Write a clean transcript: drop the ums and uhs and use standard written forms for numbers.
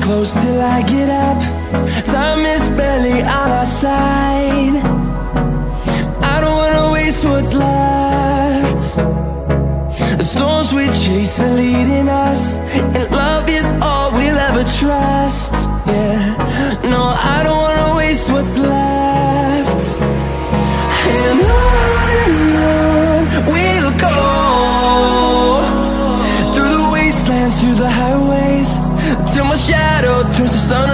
close till I get up. Time is barely on our side. I don't wanna waste what's left. The storms we chase are leading us, and love is all we'll ever trust. Yeah, no, I don't wanna waste what's left. And on we'll go, through the wastelands, through the highways, till my shadow turns to sun